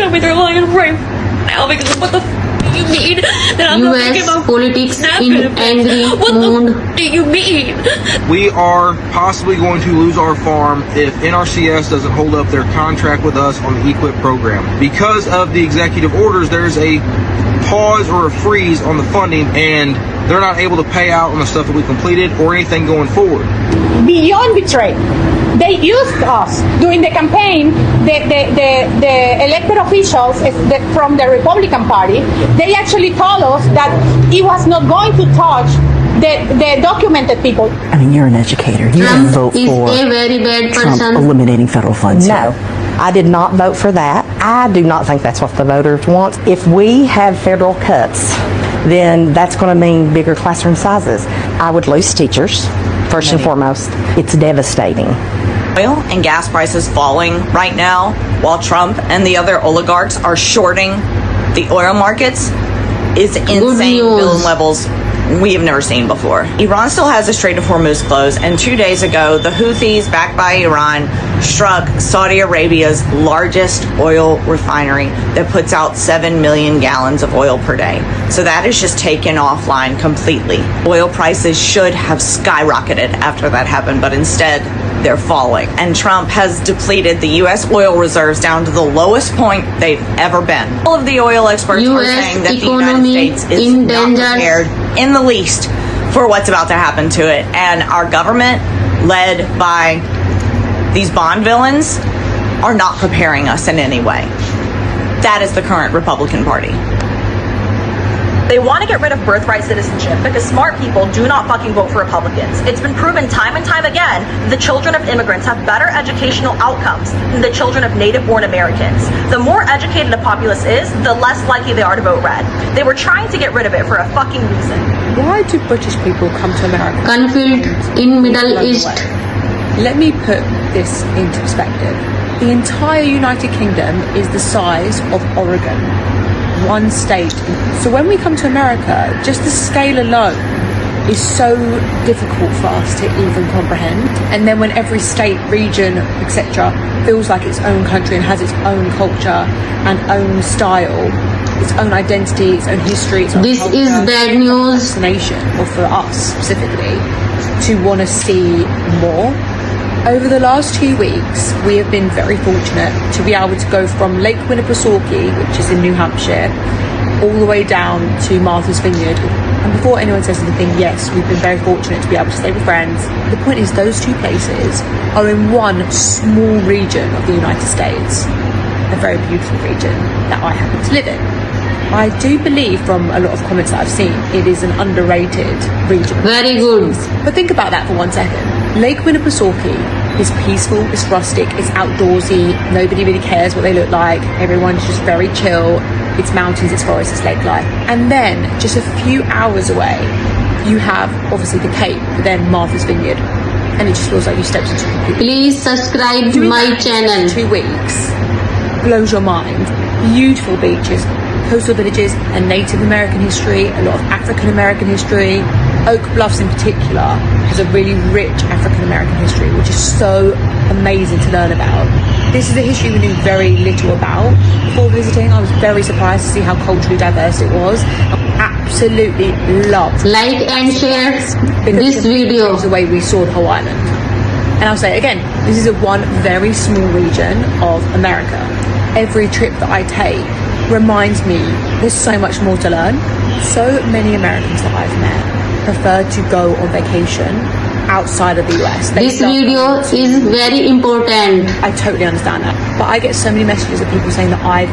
tell me they're lying right now because what the do you mean that I'm not US making politics in angry What mood. the do you mean? We are possibly going to lose our farm if NRCS doesn't hold up their contract with us on the EQIP program. Because of the executive orders, there's a pause or a freeze on the funding, and they're not able to pay out on the stuff that we completed or anything going forward. Beyond betray. They used us during the campaign. The elected officials from the Republican Party, they actually told us that it was not going to touch the documented people. I mean, you're an educator. You didn't vote Trump is for a very bad Trump person. eliminating federal funds. No, I did not vote for that. I do not think that's what the voters want. If we have federal cuts, then that's going to mean bigger classroom sizes. I would lose teachers, first and foremost. It's devastating. Oil and gas prices falling right now while Trump and the other oligarchs are shorting the oil markets is insane building levels we have never seen before. Iran still has the Strait of Hormuz closed, and 2 days ago, the Houthis, backed by Iran, struck Saudi Arabia's largest oil refinery that puts out 7 million gallons of oil per day. So that is just taken offline completely. Oil prices should have skyrocketed after that happened, but instead, they're falling. And Trump has depleted the U.S. oil reserves down to the lowest point they've ever been. All of the oil experts are saying that the United States is not prepared in the least for what's about to happen to it. And our government, led by these bond villains, are not preparing us in any way. That is the current Republican Party. They want to get rid of birthright citizenship because smart people do not fucking vote for Republicans. It's been proven time and time again the children of immigrants have better educational outcomes than the children of native-born Americans. The more educated a populace is, the less likely they are to vote red. They were trying to get rid of it for a fucking reason. Why do British people come to America? Conflict in Middle East. Let me put this into perspective. The entire United Kingdom is the size of Oregon. One state. So when we come to America, just the scale alone is so difficult for us to even comprehend. And then when every state, region, etc. feels like its own country and has its own culture and own style, its own identity, its own history, its own This culture, is bad news. Fascination, or for us specifically, to want to see more. Over the last 2 weeks, we have been very fortunate to be able to go from Lake Winnipesaukee, which is in New Hampshire, all the way down to Martha's Vineyard. And before anyone says anything, yes, we've been very fortunate to be able to stay with friends. The point is, those two places are in one small region of the United States, a very beautiful region that I happen to live in. I do believe from a lot of comments that I've seen, it is an underrated region. Very good. But think about that for 1 second. Lake Winnipesaukee is peaceful, it's rustic, it's outdoorsy, nobody really cares what they look like, everyone's just very chill, it's mountains, it's forests, it's lake life. And then, just a few hours away, you have, obviously, the Cape, then Martha's Vineyard. And it just feels like you stepped into a completely... Please subscribe to my channel. 2 weeks blows your mind. Beautiful beaches, coastal villages, and Native American history, a lot of African American history. Oak Bluffs in particular has a really rich African American history, which is so amazing to learn about. This is a history we knew very little about before visiting. I was very surprised to see how culturally diverse it was. I absolutely loved. Like and share this video. The way we saw the whole island. And I'll say it again, this is a one very small region of America. Every trip that I take reminds me there's so much more to learn. So many Americans that I've met prefer to go on vacation outside of the US. This video is very important. I totally understand that. But I get so many messages of people saying that I've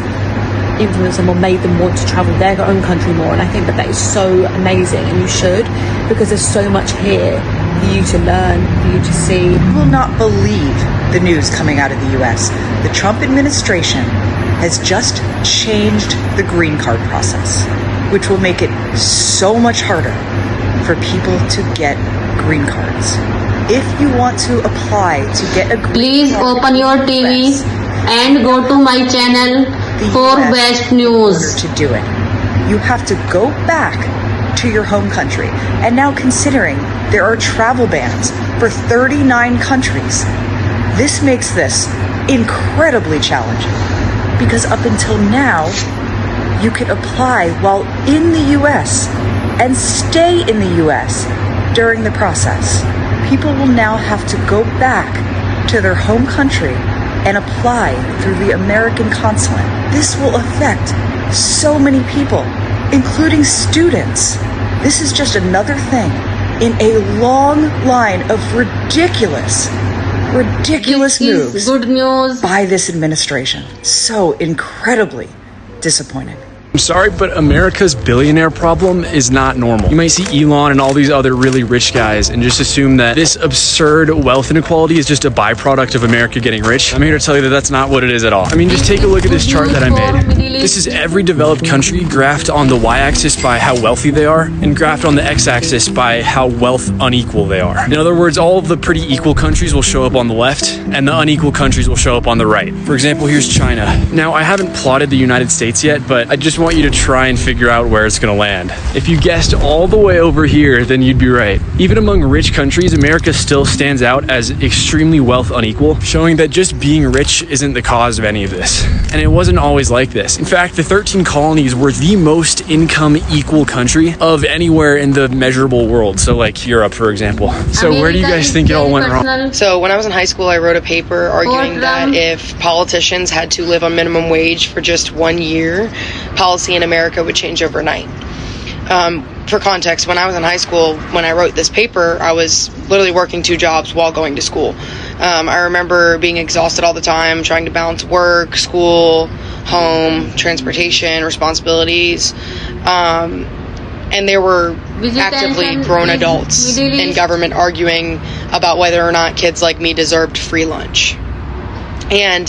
influenced them or made them want to travel their own country more. And I think that is so amazing, and you should, because there's so much here for you to learn, for you to see. You will not believe the news coming out of the US. The Trump administration has just changed the green card process, which will make it so much harder for people to get green cards. If you want to apply to get a green Please card open your TV and go to my channel for best news. to do it, you have to go back to your home country. And now, considering there are travel bans for 39 countries, this makes this incredibly challenging. Because up until now, you could apply while in the U.S. and stay in the U.S. during the process. People will now have to go back to their home country and apply through the American consulate. This will affect so many people, including students. This is just another thing in a long line of ridiculous moves Good news. by this administration. So incredibly disappointing. I'm sorry, but America's billionaire problem is not normal. You might see Elon and all these other really rich guys and just assume that this absurd wealth inequality is just a byproduct of America getting rich. I'm here to tell you that that's not what it is at all. I mean, just take a look at this chart that I made. This is every developed country graphed on the y-axis by how wealthy they are and graphed on the x-axis by how wealth unequal they are. In other words, all of the pretty equal countries will show up on the left and the unequal countries will show up on the right. For example, here's China. Now, I haven't plotted the United States yet, but I just want you to try and figure out where it's going to land. If you guessed all the way over here, then you'd be right. Even among rich countries, America still stands out as extremely wealth unequal, showing that just being rich isn't the cause of any of this. And it wasn't always like this. In fact, the 13 colonies were the most income equal country of anywhere in the measurable world. So like Europe, for example. So where do you guys think it all went wrong? So when I was in high school, I wrote a paper arguing that if politicians had to live on minimum wage for just 1 year, policy in America would change overnight. For context, when I was in high school, when I wrote this paper, I was literally working 2 jobs while going to school. I remember being exhausted all the time, trying to balance work, school, home, transportation, responsibilities. And there were actively grown adults in government arguing about whether or not kids like me deserved free lunch. And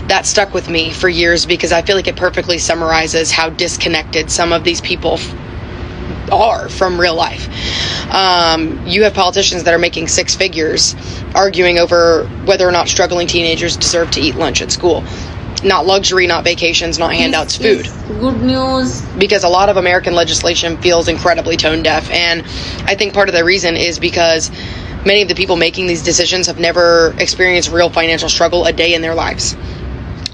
that stuck with me for years because I feel like it perfectly summarizes how disconnected some of these people are from real life. You have politicians that are making 6 figures arguing over whether or not struggling teenagers deserve to eat lunch at school. Not luxury, not vacations, not handouts, food. Good news. Because a lot of American legislation feels incredibly tone deaf. And I think part of the reason is because many of the people making these decisions have never experienced real financial struggle a day in their lives.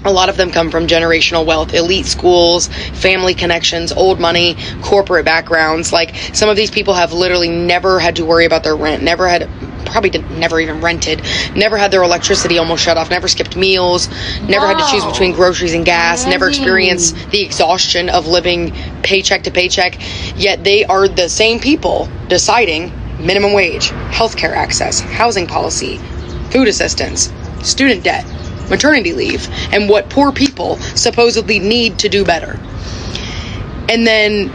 A lot of them come from generational wealth, elite schools, family connections, old money, corporate backgrounds. Like, some of these people have literally never had to worry about their rent, never even rented, never had their electricity almost shut off, never skipped meals, never had to choose between groceries and gas, never experienced the exhaustion of living paycheck to paycheck. Yet they are the same people deciding minimum wage, healthcare access, housing policy, food assistance, student debt, maternity leave, and what poor people supposedly need to do better. And then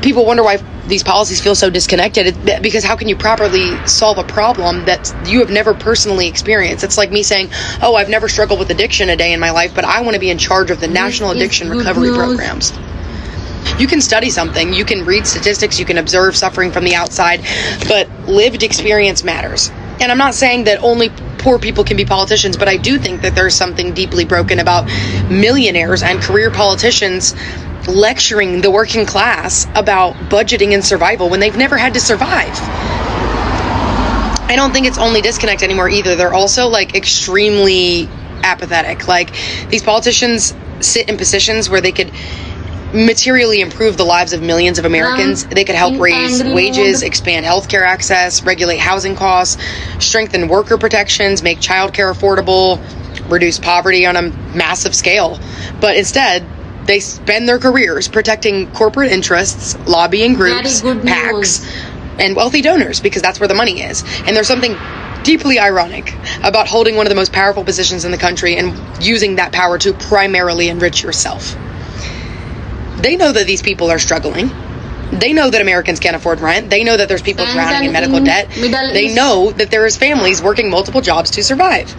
people wonder why these policies feel so disconnected, because how can you properly solve a problem that you have never personally experienced? It's like me saying, oh, I've never struggled with addiction a day in my life, but I want to be in charge of the national addiction recovery programs. You can study something, you can read statistics, you can observe suffering from the outside, but lived experience matters. And I'm not saying that only poor people can be politicians, but I do think that there's something deeply broken about millionaires and career politicians lecturing the working class about budgeting and survival when they've never had to survive. I don't think it's only disconnect anymore either. They're also like extremely apathetic. Like, these politicians sit in positions where they could materially improve the lives of millions of Americans. They could help raise wages, expand healthcare access, regulate housing costs, strengthen worker protections, make childcare affordable, reduce poverty on a massive scale. But instead, they spend their careers protecting corporate interests, lobbying groups, PACs, and wealthy donors, because that's where the money is. And there's something deeply ironic about holding one of the most powerful positions in the country and using that power to primarily enrich yourself. They know that these people are struggling. They know that Americans can't afford rent. They know that there's people drowning in medical debt. They know that there is families working multiple jobs to survive.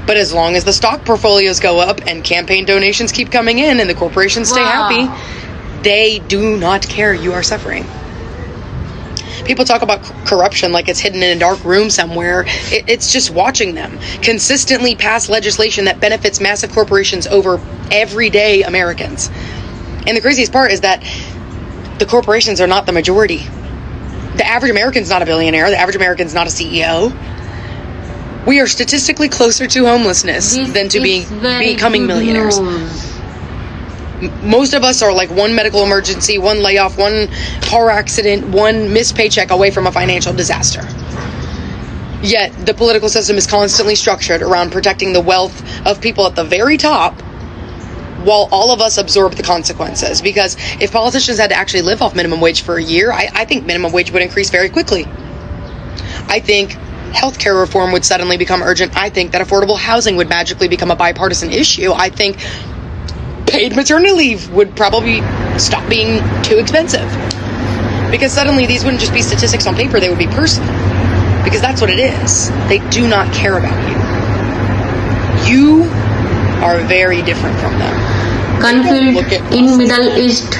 But as long as the stock portfolios go up and campaign donations keep coming in and the corporations stay happy, they do not care you are suffering. People talk about corruption like it's hidden in a dark room somewhere. It's just watching them consistently pass legislation that benefits massive corporations over everyday Americans. And the craziest part is that the corporations are not the majority. The average American's not a billionaire. The average American's not a CEO. We are statistically closer to homelessness than to becoming millionaires. Most of us are like one medical emergency, one layoff, one car accident, one missed paycheck away from a financial disaster. Yet the political system is constantly structured around protecting the wealth of people at the very top, while all of us absorb the consequences. Because if politicians had to actually live off minimum wage for a year, I think minimum wage would increase very quickly. I think healthcare reform would suddenly become urgent. I think that affordable housing would magically become a bipartisan issue. I think paid maternity leave would probably stop being too expensive. Because suddenly these wouldn't just be statistics on paper, they would be personal. Because that's what it is. They do not care about you. You are very different from them. Conflict in Middle East.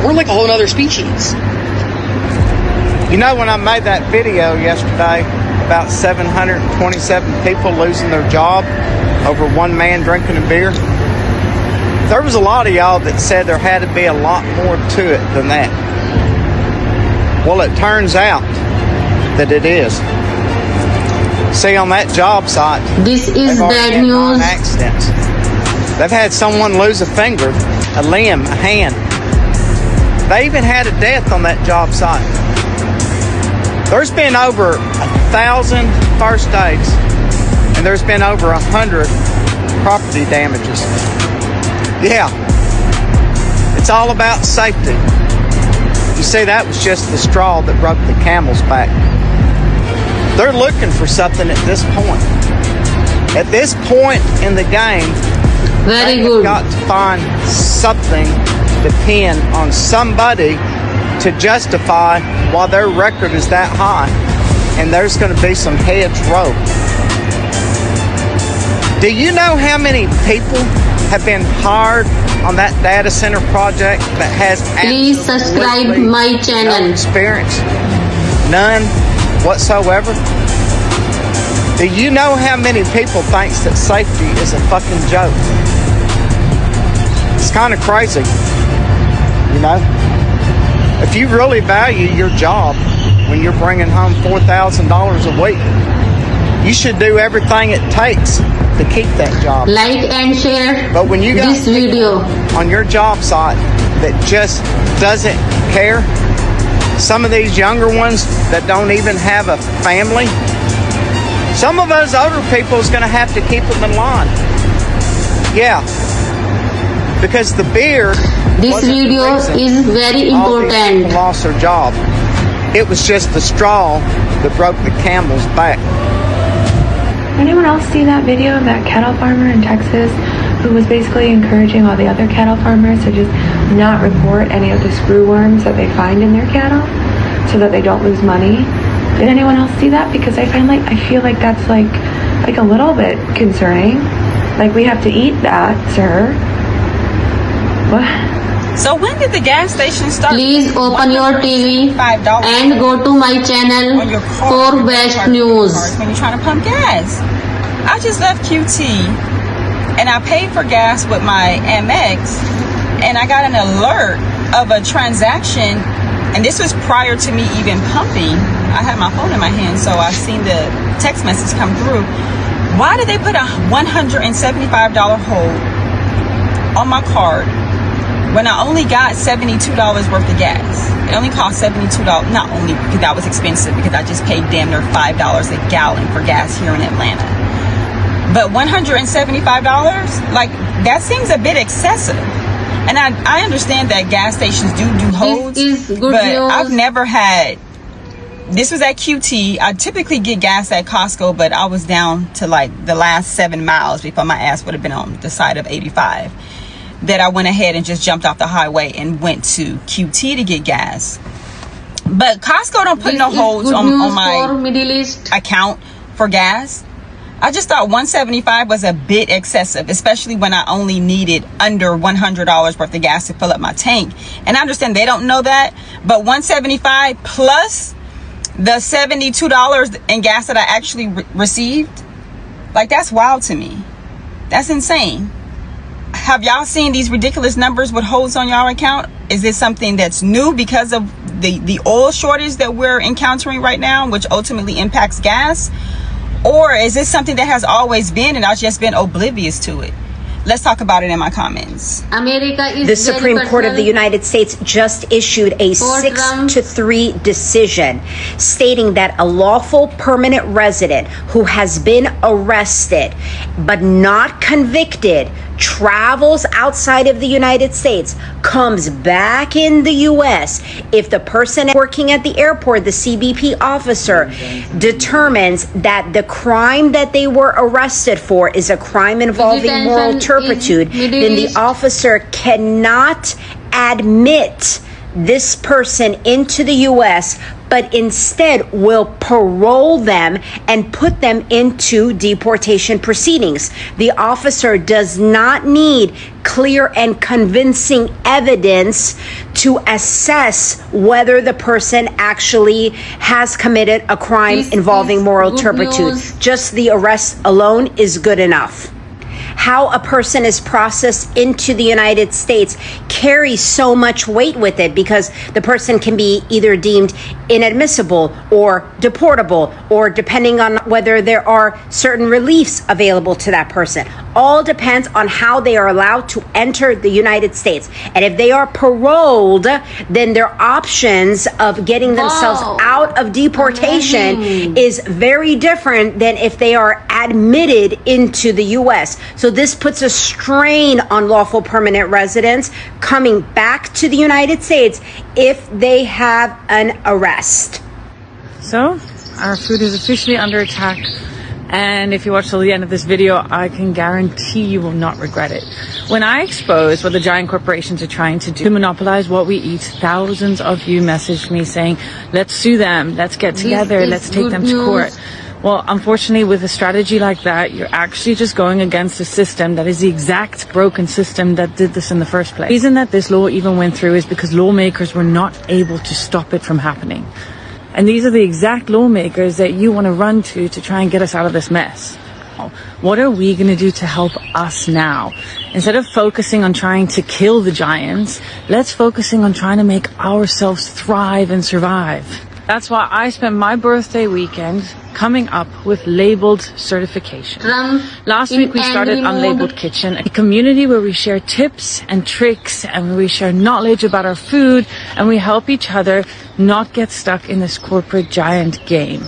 We're like a whole other species. You know, when I made that video yesterday about 727 people losing their job over one man drinking a beer, there was a lot of y'all that said there had to be a lot more to it than that. Well, it turns out that it is. See, on that job site, This is bad news. accidents. They've had someone lose a finger, a limb, a hand. They even had a death on that job site. There's been over 1,000 first aids, and there's been over 100 property damages. Yeah, it's all about safety. You see, that was just the straw that broke the camel's back. They're looking for something at this point. At this point in the game, they've got to find something to pin on somebody to justify why their record is that high. And there's going to be some heads rolled. Do you know how many people have been hired on that data center project that has Please subscribe my channel. No experience? None whatsoever? Do you know how many people thinks that safety is a fucking joke? It's kind of crazy, you know? If you really value your job when you're bringing home $4,000 a week, you should do everything it takes to keep that job. Like and share But when you got this video on your job site that just doesn't care, some of these younger ones that don't even have a family, some of us older people is going to have to keep them in line. Yeah, because the beer. This video is very important. People lost their job. It was just the straw that broke the camel's back. Anyone else see that video of that cattle farmer in Texas who was basically encouraging all the other cattle farmers to just not report any of the screw worms that they find in their cattle so that they don't lose money? Did anyone else see that? Because I feel like that's like a little bit concerning. Like, we have to eat that, sir. What? So when did the gas station start? Please open your TV and go to my channel for best news. When you're trying to pump gas. I just left QT and I paid for gas with my Amex, and I got an alert of a transaction, and this was prior to me even pumping. I had my phone in my hand, so I seen the text message come through. Why did they put a $175 hold on my card when I only got $72 worth of gas? It only cost $72, not only because that was expensive, because I just paid damn near $5 a gallon for gas here in Atlanta. But $175, like, that seems a bit excessive. And I understand that gas stations do holds, but I've never had, this was at QT. I typically get gas at Costco, but I was down to like the last 7 miles before my ass would have been on the side of 85. That I went ahead and just jumped off the highway and went to QT to get gas. But Costco don't put no holds on my account for gas. I just thought $175 was a bit excessive, especially when I only needed under $100 worth of gas to fill up my tank. And I understand they don't know that, but $175 plus the $72 in gas that I actually received, like, that's wild to me. That's insane. Have y'all seen these ridiculous numbers with holds on y'all account? Is this something that's new because of the oil shortage that we're encountering right now, which ultimately impacts gas? Or is this something that has always been and I've just been oblivious to it? Let's talk about it in my comments. America is The Supreme Court of the United States just issued a 6-3 decision stating that a lawful permanent resident who has been arrested but not convicted travels outside of the United States, comes back in the U.S. If the person working at the airport, the CBP officer, determines that the crime that they were arrested for is a crime involving moral turpitude, then the officer cannot admit this person into the U.S., but instead will parole them and put them into deportation proceedings. The officer does not need clear and convincing evidence to assess whether the person actually has committed a crime involving moral turpitude. Just the arrest alone is good enough. How a person is processed into the United States carries so much weight with it, because the person can be either deemed inadmissible or deportable, or depending on whether there are certain reliefs available to that person. All depends on how they are allowed to enter the United States. And if they are paroled, then their options of getting themselves out of deportation is very different than if they are admitted into the U.S. So this puts a strain on lawful permanent residents coming back to the United States if they have an arrest. So, our food is officially under attack. And if you watch till the end of this video, I can guarantee you will not regret it. When I expose what the giant corporations are trying to do to monopolize what we eat, thousands of you messaged me saying, let's sue them, let's get together, let's take them to court. Well, unfortunately, with a strategy like that, you're actually just going against a system that is the exact broken system that did this in the first place. The reason that this law even went through is because lawmakers were not able to stop it from happening. And these are the exact lawmakers that you want to run to try and get us out of this mess. What are we going to do to help us now? Instead of focusing on trying to kill the giants, let's focusing on trying to make ourselves thrive and survive. That's why I spent my birthday weekend coming up with labeled certification. Last week we started Unlabeled Kitchen, a community where we share tips and tricks and where we share knowledge about our food and we help each other not get stuck in this corporate giant game.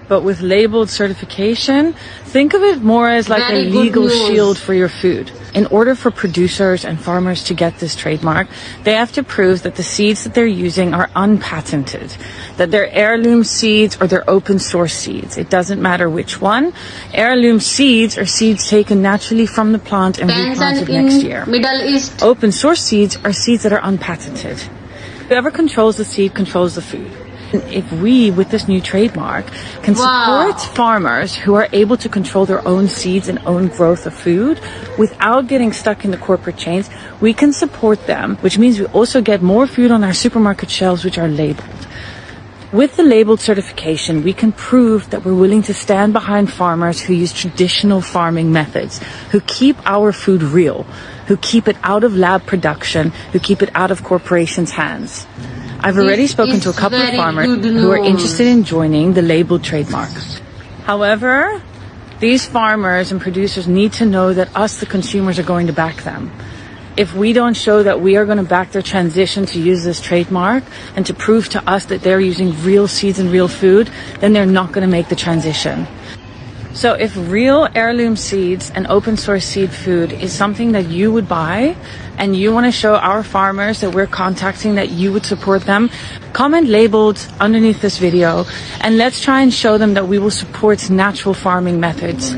But with labeled certification, think of it more as like a legal shield for your food. In order for producers and farmers to get this trademark, they have to prove that the seeds that they're using are unpatented, that they're heirloom seeds or they're open source seeds. It doesn't matter which one. Heirloom seeds are seeds taken naturally from the plant and replanted next year. Middle East. Open source seeds are seeds that are unpatented. Whoever controls the seed controls the food. If we, with this new trademark, can support farmers who are able to control their own seeds and own growth of food without getting stuck in the corporate chains, we can support them, which means we also get more food on our supermarket shelves which are labeled. With the labeled certification, we can prove that we're willing to stand behind farmers who use traditional farming methods, who keep our food real, who keep it out of lab production, who keep it out of corporations' hands. I've already spoken to a couple of farmers who are interested in joining the labeled trademark. However, these farmers and producers need to know that us, the consumers, are going to back them. If we don't show that we are going to back their transition to use this trademark and to prove to us that they're using real seeds and real food, then they're not going to make the transition. So if real heirloom seeds and open source seed food is something that you would buy and you want to show our farmers that we're contacting, that you would support them, comment labeled underneath this video and let's try and show them that we will support natural farming methods.